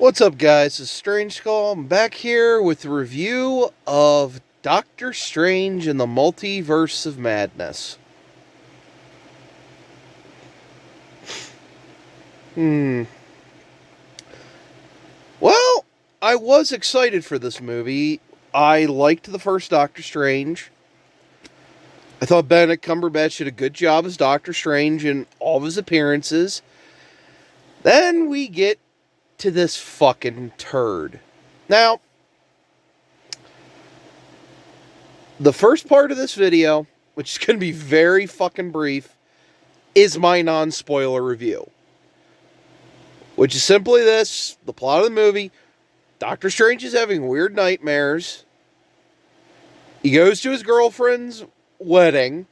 What's up, guys? It's Strange Skull. I'm back here with a review of Doctor Strange in the Multiverse of Madness. Well, I was excited for this movie. I liked the first Doctor Strange. I thought Benedict Cumberbatch did a good job as Doctor Strange in all of his appearances. Then we get to this fucking turd. Now, the first part of this video, which is going to be very fucking brief, is my non-spoiler review. Which is simply this: the plot of the movie. Doctor Strange is having weird nightmares. He goes to his girlfriend's wedding,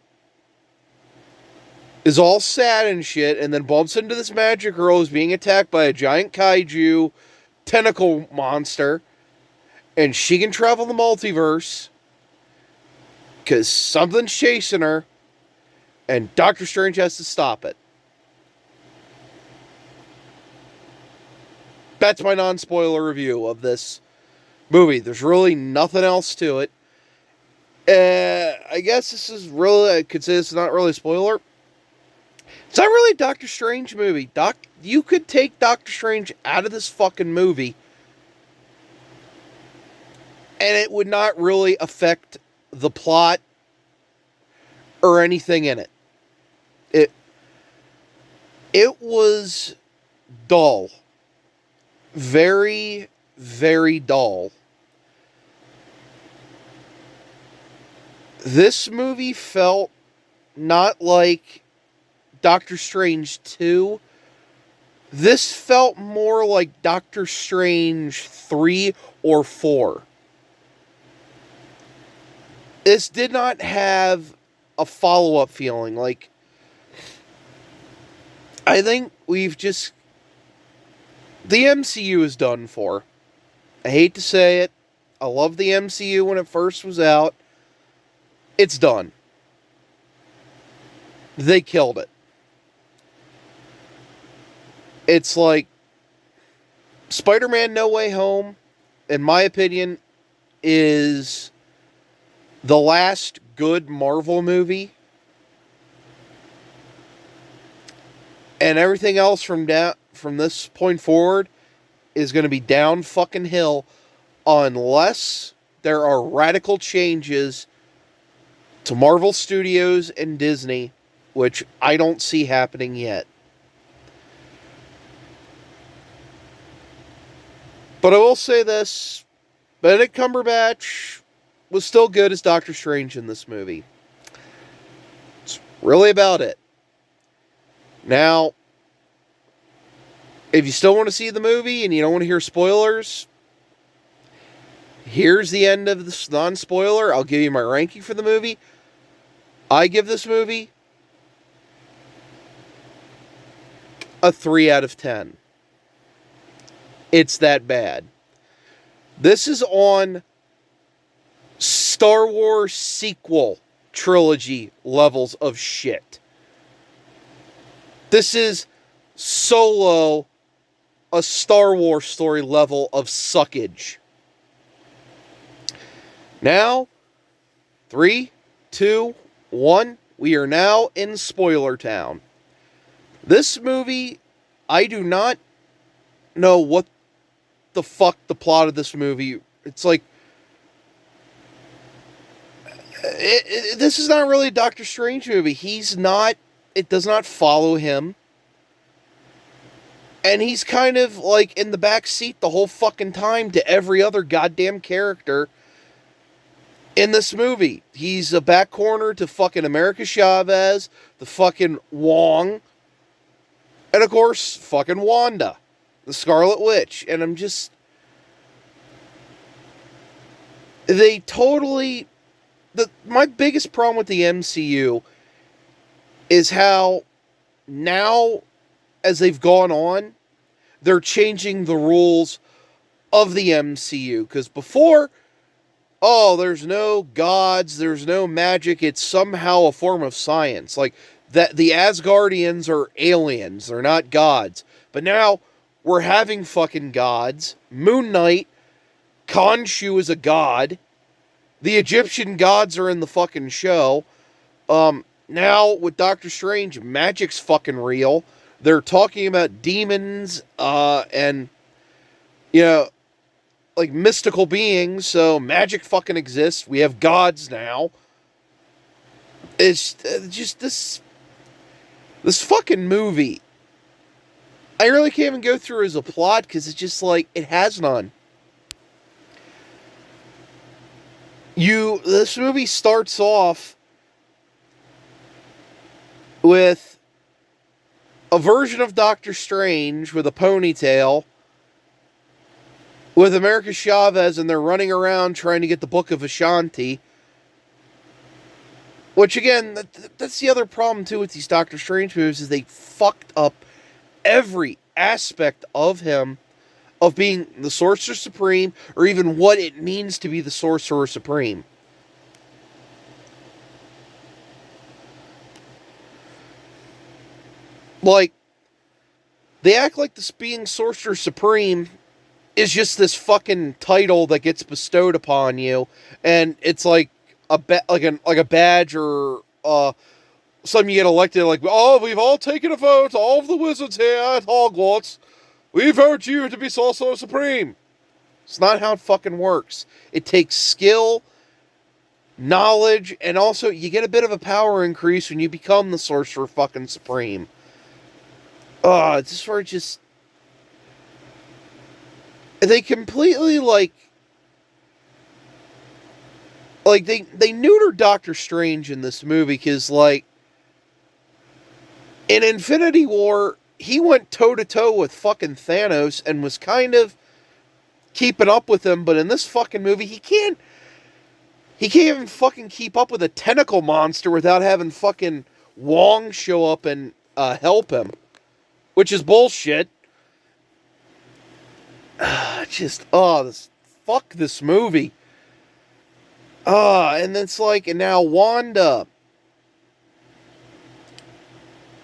is all sad and shit, and then bumps into this magic girl who's being attacked by a giant kaiju tentacle monster, and she can travel the multiverse because something's chasing her, and Doctor Strange has to stop it. That's my non-spoiler review of this movie. There's really nothing else to it. I guess this is really, I could say this is not really a spoiler. It's not really a Doctor Strange movie. You could take Doctor Strange out of this fucking movie, and it would not really affect the plot or anything in it. It was dull. Very, very dull. This movie felt not like Doctor Strange 2. This felt more like Doctor Strange 3 or 4. This did not have a follow-up feeling. Like, I think we've just... the MCU is done for. I hate to say it. I love the MCU when it first was out. It's done. They killed it. It's like Spider-Man No Way Home, in my opinion, is the last good Marvel movie. And everything else from this point forward is going to be down fucking hill unless there are radical changes to Marvel Studios and Disney, which I don't see happening yet. But I will say this: Benedict Cumberbatch was still good as Doctor Strange in this movie. It's really about it. Now, if you still want to see the movie and you don't want to hear spoilers, here's the end of this non-spoiler. I'll give you my ranking for the movie. I give this movie a 3 out of 10. It's that bad. This is on Star Wars sequel trilogy levels of shit. This is Solo, a Star Wars story level of suckage. Now, 3, 2, 1, we are now in Spoiler Town. This movie, I do not know what the fuck the plot of this movie. It's like, this is not really a Doctor Strange movie. It does not follow him. And he's kind of like in the back seat the whole fucking time to every other goddamn character in this movie. He's a back corner to fucking America Chavez, the fucking Wong, and of course, fucking Wanda, the Scarlet Witch. And I'm just... they totally... my biggest problem with the MCU is how now, as they've gone on, they're changing the rules of the MCU. Because before, there's no gods, there's no magic, it's somehow a form of science. Like, that the Asgardians are aliens, they're not gods. But now, we're having fucking gods. Moon Knight, Khonshu is a god. The Egyptian gods are in the fucking show. Now with Doctor Strange, magic's fucking real. They're talking about demons, and, you know, like mystical beings, so magic fucking exists. We have gods now. It's just this fucking movie. I really can't even go through as a plot because it's just like, it has none. This movie starts off with a version of Doctor Strange with a ponytail with America Chavez, and they're running around trying to get the Book of Ashanti. Which, again, that's the other problem, too, with these Doctor Strange movies, is they fucked up every aspect of him, of being the Sorcerer Supreme, or even what it means to be the Sorcerer Supreme. Like, they act like this being Sorcerer Supreme is just this fucking title that gets bestowed upon you, and it's like a badge, or something you get elected, like, oh, we've all taken a vote, all of the wizards here at Hogwarts, we vote you to be Sorcerer Supreme. It's not how it fucking works. It takes skill, knowledge, and also you get a bit of a power increase when you become the Sorcerer fucking Supreme. This is where it just... They completely, like they neuter Doctor Strange in this movie, because, like, in Infinity War, he went toe-to-toe with fucking Thanos and was kind of keeping up with him, but in this fucking movie, he can't even fucking keep up with a tentacle monster without having fucking Wong show up and help him, which is bullshit. Fuck this movie. And it's like, and now Wanda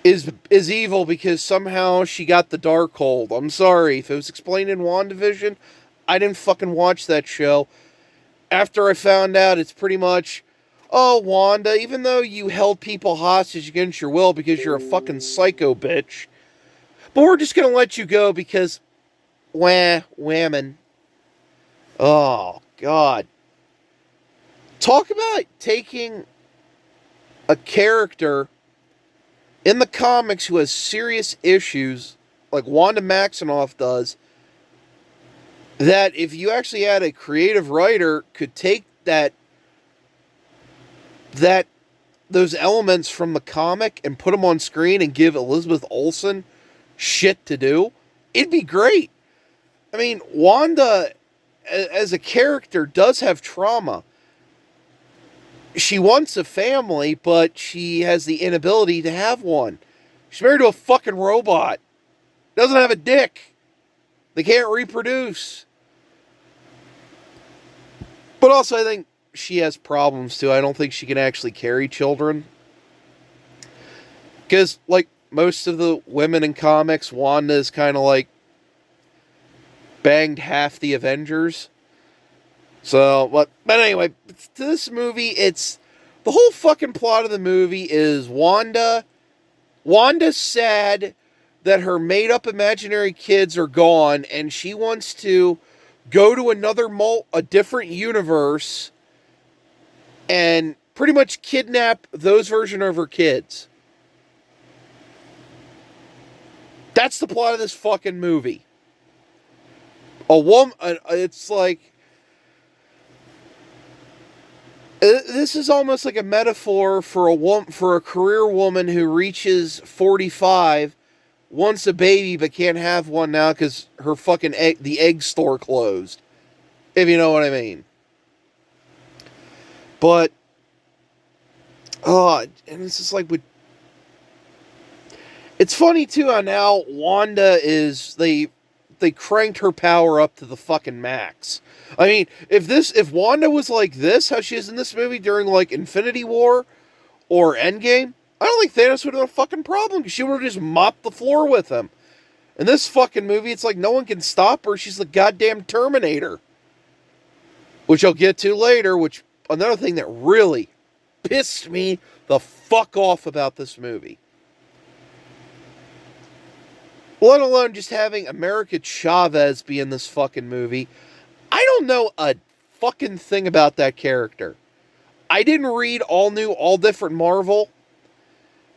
is evil because somehow she got the Darkhold. I'm sorry, if it was explained in WandaVision, I didn't fucking watch that show. After I found out, it's pretty much, oh, Wanda, even though you held people hostage against your will because you're a fucking psycho bitch, but we're just gonna let you go because, women. Oh, God. Talk about taking a character in the comics who has serious issues, like Wanda Maximoff does, that if you actually had a creative writer could take those elements from the comic and put them on screen and give Elizabeth Olsen shit to do, it'd be great. I mean, Wanda, as a character, does have trauma. She wants a family, but she has the inability to have one. She's married to a fucking robot. Doesn't have a dick. They can't reproduce. But also, I think she has problems, too. I don't think she can actually carry children. Because, like most of the women in comics, Wanda is kind of like banged half the Avengers. So, but anyway, to this movie, it's... The whole fucking plot of the movie is Wanda's sad that her made-up imaginary kids are gone, and she wants to go to a different universe and pretty much kidnap those version of her kids. That's the plot of this fucking movie. It's like... This is almost like a metaphor for a career woman who reaches 45, wants a baby but can't have one now because her fucking the egg store closed. If you know what I mean. But, and it's just like, it's funny too how now Wanda is, they cranked her power up to the fucking max. I mean, if Wanda was like this, how she is in this movie during, like, Infinity War or Endgame, I don't think Thanos would have a fucking problem, because she would have just mopped the floor with him. In this fucking movie, it's like no one can stop her. She's the goddamn Terminator. Which I'll get to later, which another thing that really pissed me the fuck off about this movie. Let alone just having America Chavez be in this fucking movie. I don't know a fucking thing about that character. I didn't read All New, All Different Marvel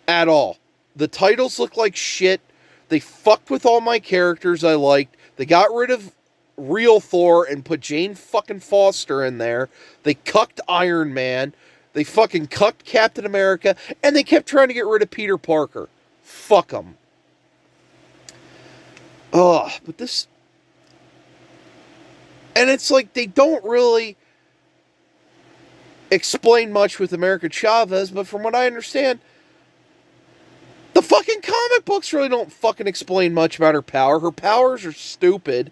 at all. The titles look like shit. They fucked with all my characters I liked. They got rid of real Thor and put Jane fucking Foster in there. They cucked Iron Man. They fucking cucked Captain America. And they kept trying to get rid of Peter Parker. Fuck them. Ugh, but this... And it's like they don't really explain much with America Chavez, but from what I understand, the fucking comic books really don't fucking explain much about her power. Her powers are stupid.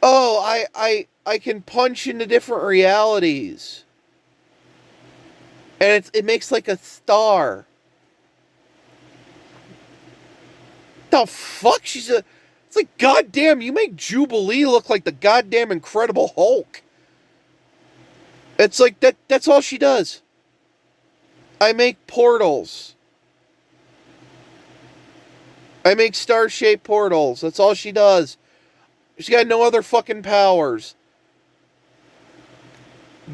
Oh, I can punch into different realities. And it makes like a star. The fuck? It's like, goddamn, you make Jubilee look like the goddamn Incredible Hulk. It's like, that's all she does. I make portals. I make star-shaped portals. That's all she does. She's got no other fucking powers.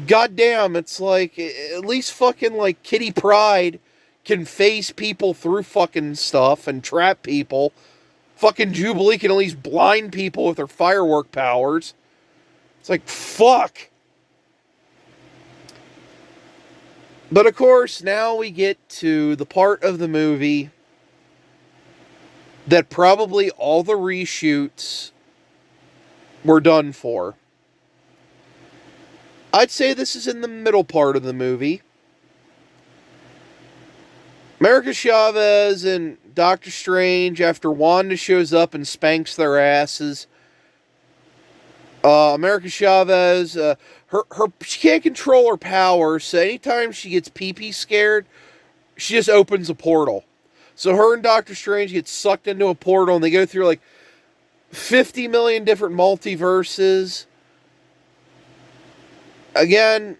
Goddamn, it's like, at least fucking like Kitty Pryde can phase people through fucking stuff and trap people. Fucking Jubilee can at least blind people with her firework powers. It's like, fuck. But of course, now we get to the part of the movie that probably all the reshoots were done for. I'd say this is in the middle part of the movie. America Chavez and Doctor Strange, after Wanda shows up and spanks their asses, America Chavez, she can't control her powers, so anytime she gets pee-pee scared, she just opens a portal. So her and Doctor Strange get sucked into a portal, and they go through like 50 million different multiverses. Again,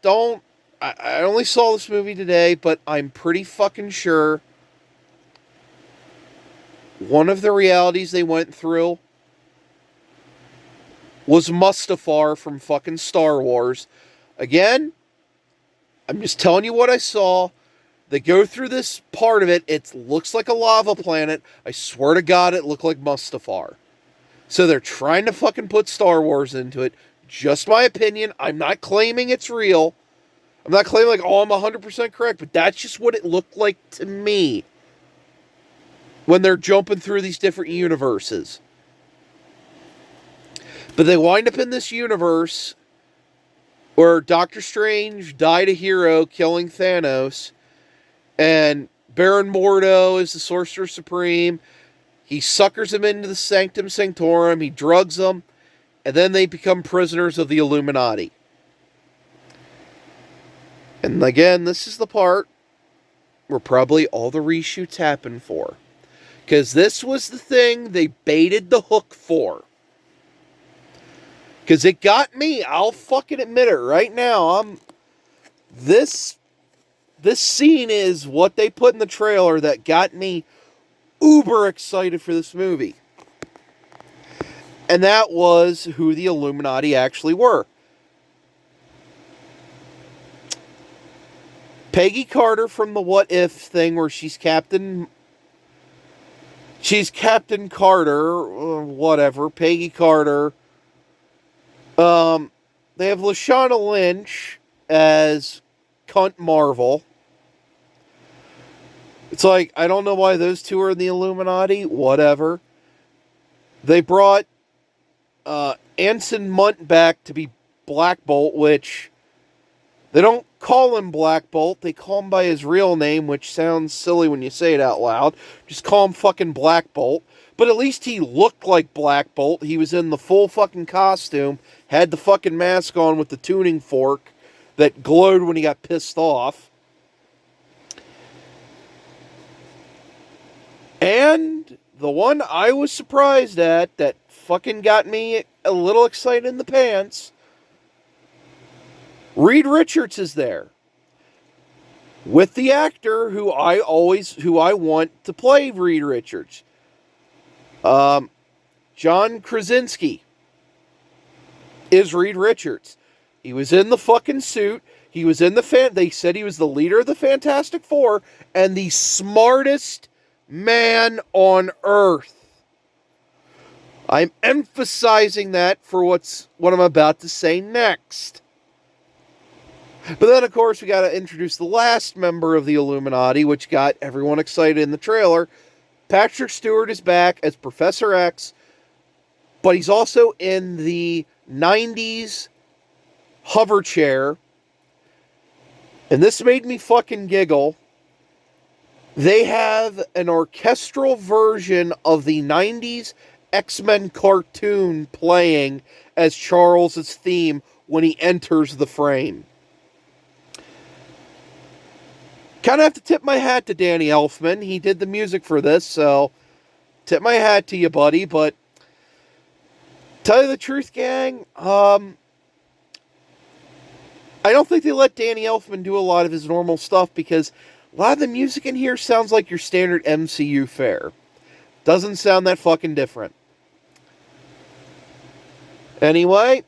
I only saw this movie today, but I'm pretty fucking sure one of the realities they went through was Mustafar from fucking Star Wars. Again, I'm just telling you what I saw. They go through this part of it. It looks like a lava planet. I swear to God, it looked like Mustafar. So they're trying to fucking put Star Wars into it. Just my opinion. I'm not claiming it's real. I'm not claiming like, oh, I'm 100% correct. But that's just what it looked like to me when they're jumping through these different universes. But they wind up in this universe where Doctor Strange died a hero killing Thanos. And Baron Mordo is the Sorcerer Supreme. He suckers him into the Sanctum Sanctorum. He drugs them. And then they become prisoners of the Illuminati. And again, this is the part where probably all the reshoots happen for. Because this was the thing they baited the hook for. Because it got me. I'll fucking admit it right now. This scene is what they put in the trailer that got me uber excited for this movie. And that was who the Illuminati actually were. Peggy Carter from the What If thing where she's Captain Carter, or whatever, Peggy Carter. They have Lashana Lynch as Cunt Marvel. It's like, I don't know why those two are in the Illuminati. Whatever. They brought Anson Munt back to be Black Bolt, which they don't call him Black Bolt. They call him by his real name, which sounds silly when you say it out loud. Just call him fucking Black Bolt. But at least he looked like Black Bolt. He was in the full fucking costume, had the fucking mask on with the tuning fork that glowed when he got pissed off. And the one I was surprised at that fucking got me a little excited in the pants, Reed Richards is there. With the actor who I want to play Reed Richards. John Krasinski is Reed Richards. He was in the fucking suit. He was in they said he was the leader of the Fantastic Four and the smartest man on Earth. I'm emphasizing that for what I'm about to say next. But then, of course, we got to introduce the last member of the Illuminati, which got everyone excited in the trailer. Patrick Stewart is back as Professor X, but he's also in the 90s hover chair. And this made me fucking giggle. They have an orchestral version of the 90s X-Men cartoon playing as Charles' theme when he enters the frame. Kind of have to tip my hat to Danny Elfman. He did the music for this, so tip my hat to you, buddy. But tell you the truth, gang, I don't think they let Danny Elfman do a lot of his normal stuff because a lot of the music in here sounds like your standard MCU fare. Doesn't sound that fucking different. Anyway,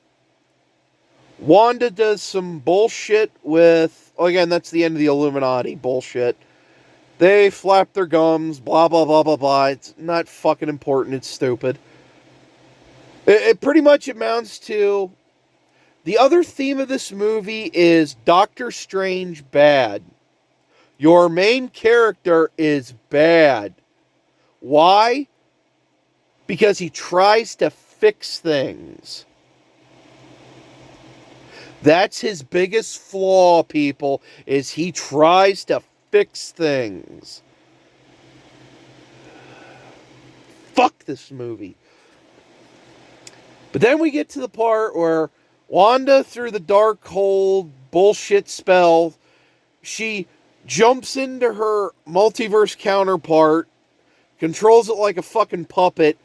Wanda does some bullshit with... again, that's the end of the Illuminati bullshit. They flap their gums, blah, blah, blah, blah, blah. It's not fucking important. It's stupid. It pretty much amounts to... the other theme of this movie is Doctor Strange bad. Your main character is bad. Why? Because he tries to fix things. That's his biggest flaw, people, is he tries to fix things. Fuck this movie. But then we get to the part where Wanda, through the dark hole bullshit spell, she jumps into her multiverse counterpart, controls it like a fucking puppet,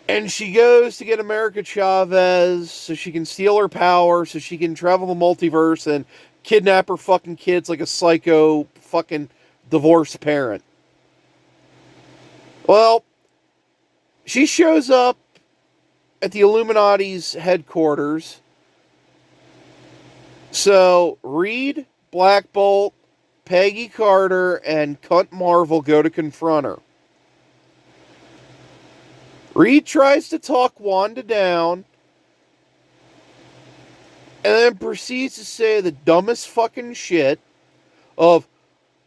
and she goes to get America Chavez so she can steal her power, so she can travel the multiverse and kidnap her fucking kids like a psycho fucking divorced parent. Well, she shows up at the Illuminati's headquarters. So, Reed, Black Bolt, Peggy Carter, and Cunt Marvel go to confront her. Reed tries to talk Wanda down, and then proceeds to say the dumbest fucking shit of,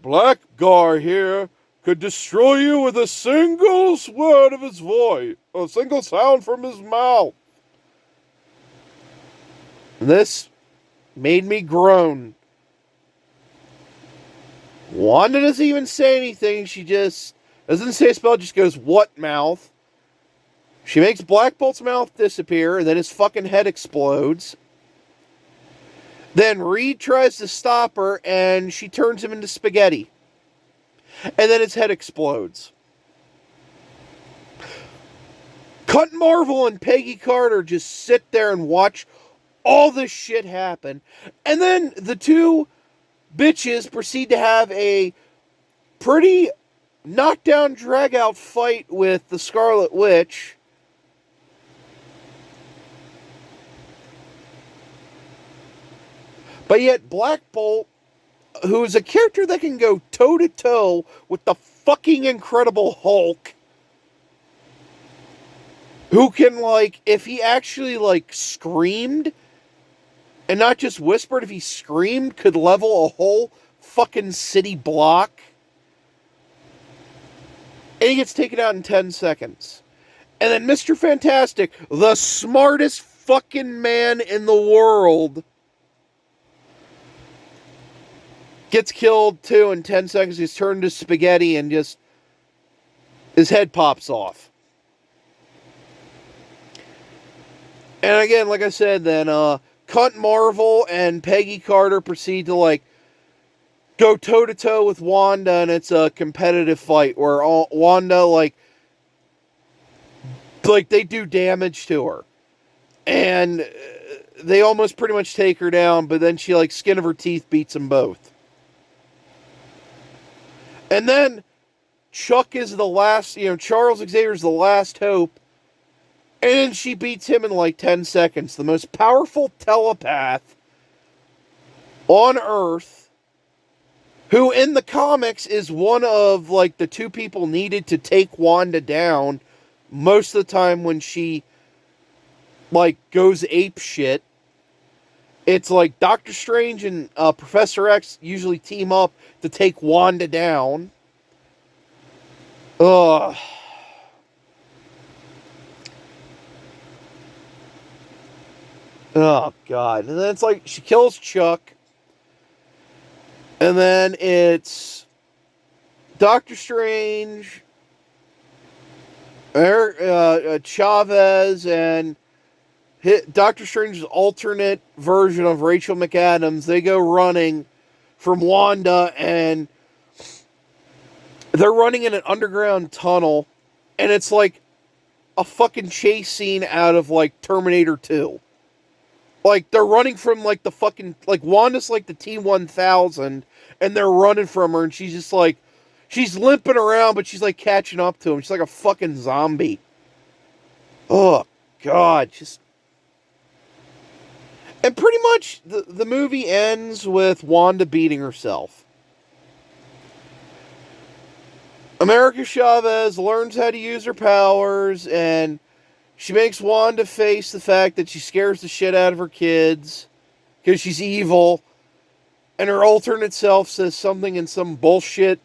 "Black guy here could destroy you with a single word of his voice, a single sound from his mouth." This made me groan. Wanda doesn't even say anything. She just doesn't say a spell, just goes, "What mouth?" She makes Black Bolt's mouth disappear, and then his fucking head explodes. Then Reed tries to stop her, and she turns him into spaghetti. And then his head explodes. Cunt Marvel and Peggy Carter just sit there and watch all this shit happen. And then the two bitches proceed to have a pretty knockdown, drag-out fight with the Scarlet Witch. But yet Black Bolt, who is a character that can go toe-to-toe with the fucking Incredible Hulk, who can, like, if he actually, like, screamed, and not just whispered, if he screamed, could level a whole fucking city block. And he gets taken out in 10 seconds. And then Mr. Fantastic, the smartest fucking man in the world, gets killed too in 10 seconds. He's turned to spaghetti and just his head pops off. And again, like I said, then Cunt Marvel and Peggy Carter proceed to, like, go toe to toe with Wanda, and it's a competitive fight where Wanda like they do damage to her, and they almost pretty much take her down, but then she like skin of her teeth beats them both. And then Chuck is the last, Charles Xavier is the last hope, and she beats him in like 10 seconds. The most powerful telepath on Earth, who in the comics is one of like the two people needed to take Wanda down most of the time when she like goes ape shit. It's like Doctor Strange and Professor X usually team up to take Wanda down. Ugh. Oh, God. And then it's like she kills Chuck. And then it's Doctor Strange, Chavez, and Doctor Strange's alternate version of Rachel McAdams. They go running from Wanda, and they're running in an underground tunnel, and it's like a fucking chase scene out of like Terminator 2. Like, they're running from like the fucking, like Wanda's like the T-1000, and they're running from her, and she's just like, she's limping around, but she's like catching up to him. She's like a fucking zombie. Oh, God, just... And pretty much the movie ends with Wanda beating herself. America Chavez learns how to use her powers, and she makes Wanda face the fact that she scares the shit out of her kids because she's evil. And her alternate self says something in some bullshit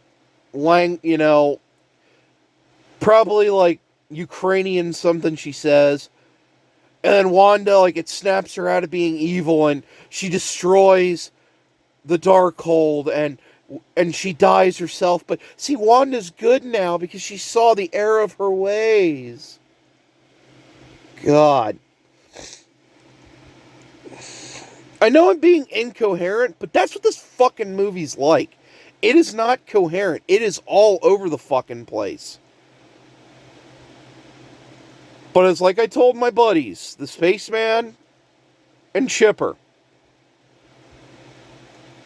probably like Ukrainian something she says. And then Wanda, like, it snaps her out of being evil, and she destroys the Darkhold, and she dies herself. But see, Wanda's good now because she saw the error of her ways. God. I know I'm being incoherent, but that's what this fucking movie's like. It is not coherent. It is all over the fucking place. But it's like I told my buddies, the Spaceman and Chipper.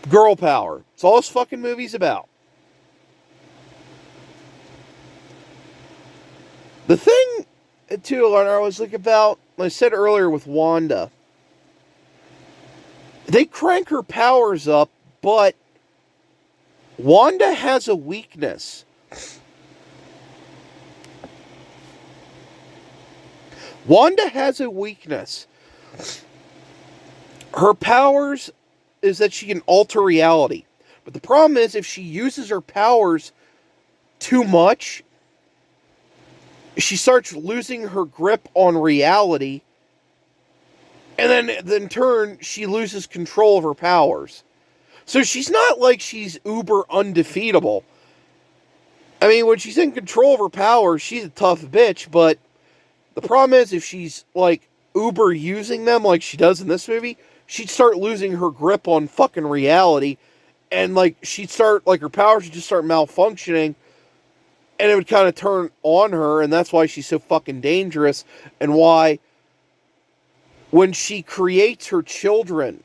Girl power. It's all this fucking movie's about. The thing, too, I was like about, I said earlier with Wanda, they crank her powers up, but Wanda has a weakness. Wanda has a weakness. Her powers is that she can alter reality. But the problem is, if she uses her powers too much, she starts losing her grip on reality. And then in turn, she loses control of her powers. So she's not like she's uber undefeatable. I mean, when she's in control of her powers, she's a tough bitch, but the problem is, if she's, like, uber using them like she does in this movie, she'd start losing her grip on fucking reality, and, like, she'd start, like, her powers would just start malfunctioning, and it would kind of turn on her, and that's why she's so fucking dangerous, and why, when she creates her children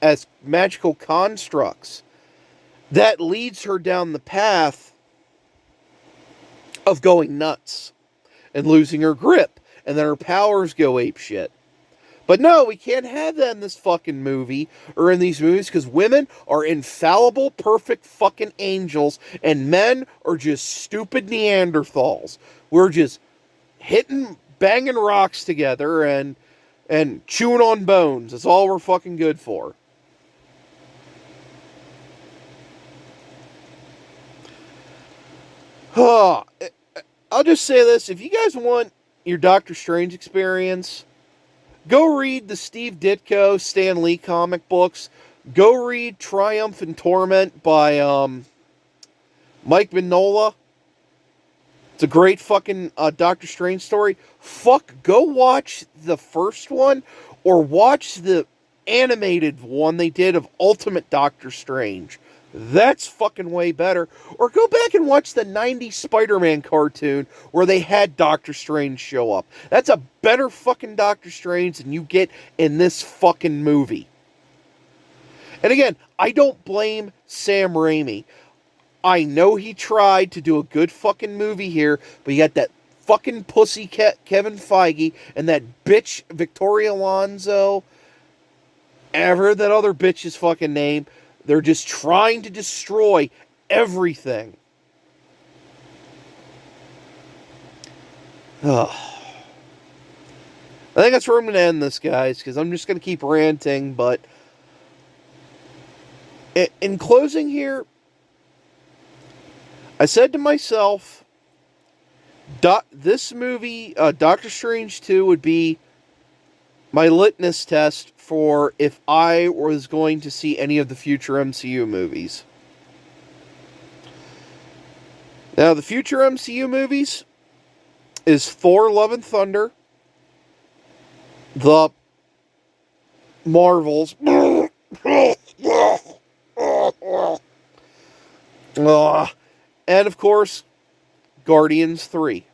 as magical constructs, that leads her down the path of going nuts and losing her grip, and then her powers go apeshit. But no, we can't have that in this fucking movie, or in these movies, because women are infallible, perfect fucking angels, and men are just stupid Neanderthals. We're just banging rocks together, and chewing on bones. That's all we're fucking good for. I'll just say this. If you guys want your Doctor Strange experience, go read the Steve Ditko, Stan Lee comic books. Go read Triumph and Torment by Mike Mignola. It's a great fucking Doctor Strange story. Go watch the first one, or watch the animated one they did of Ultimate Doctor Strange. That's fucking way better. Or go back and watch the 90s Spider-Man cartoon where they had Doctor Strange show up. That's a better fucking Doctor Strange than you get in this fucking movie. And again, I don't blame Sam Raimi. I know he tried to do a good fucking movie here, but you got that fucking pussy Kevin Feige and that bitch Victoria Alonso. And I've heard that other bitch's fucking name. They're just trying to destroy everything. Ugh. I think that's where I'm going to end this, guys, because I'm just going to keep ranting, but in closing here, I said to myself, this movie, Doctor Strange 2, would be my litmus test for if I was going to see any of the future MCU movies. Now, the future MCU movies is Thor, Love and Thunder, the Marvels, and of course, Guardians 3.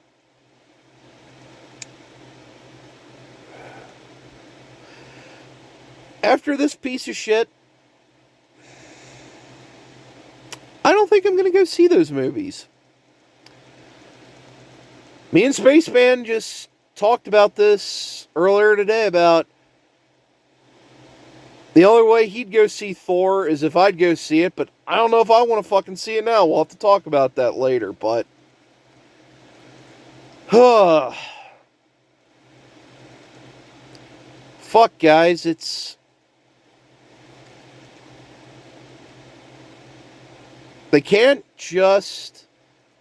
After this piece of shit, I don't think I'm going to go see those movies. Me and Spaceman just talked about this earlier today about the only way he'd go see Thor is if I'd go see it, but I don't know if I want to fucking see it now. We'll have to talk about that later, but fuck, guys, they can't just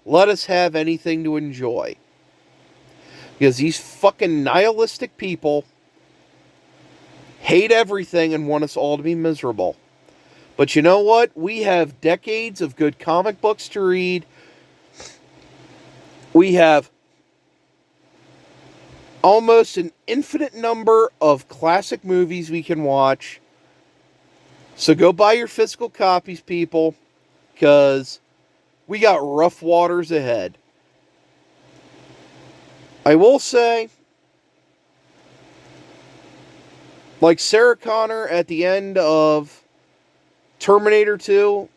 let us have anything to enjoy. Because these fucking nihilistic people hate everything and want us all to be miserable. But you know what? We have decades of good comic books to read. We have almost an infinite number of classic movies we can watch. So go buy your physical copies, people, because we got rough waters ahead. I will say, like Sarah Connor at the end of Terminator 2,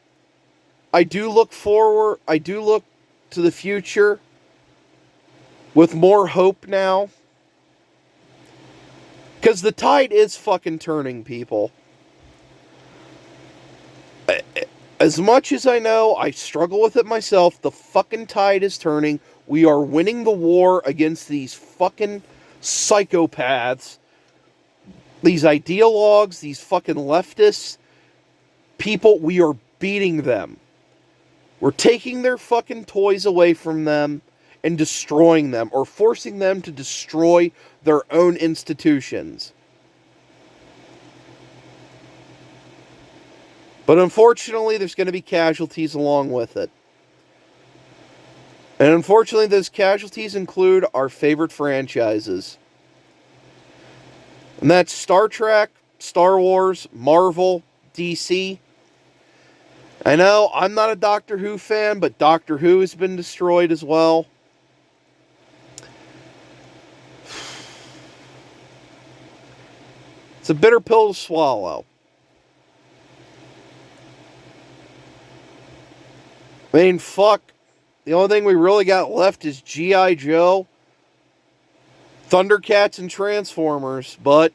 I do look to the future with more hope now. Because the tide is fucking turning, people. As much as I know, I struggle with it myself, the fucking tide is turning. We are winning the war against these fucking psychopaths. These ideologues, these fucking leftists. People, we are beating them. We're taking their fucking toys away from them and destroying them, or forcing them to destroy their own institutions. But unfortunately, there's going to be casualties along with it. And unfortunately, those casualties include our favorite franchises. And that's Star Trek, Star Wars, Marvel, DC. I know, I'm not a Doctor Who fan, but Doctor Who has been destroyed as well. It's a bitter pill to swallow. I mean, fuck. The only thing we really got left is G.I. Joe, Thundercats, and Transformers. But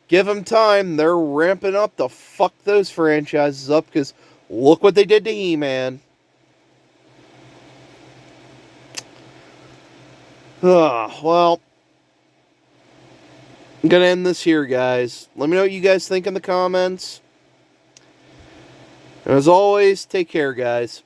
give them time. They're ramping up to fuck those franchises up, because look what they did to He-Man. Well, I'm going to end this here, guys. Let me know what you guys think in the comments. And as always, take care, guys.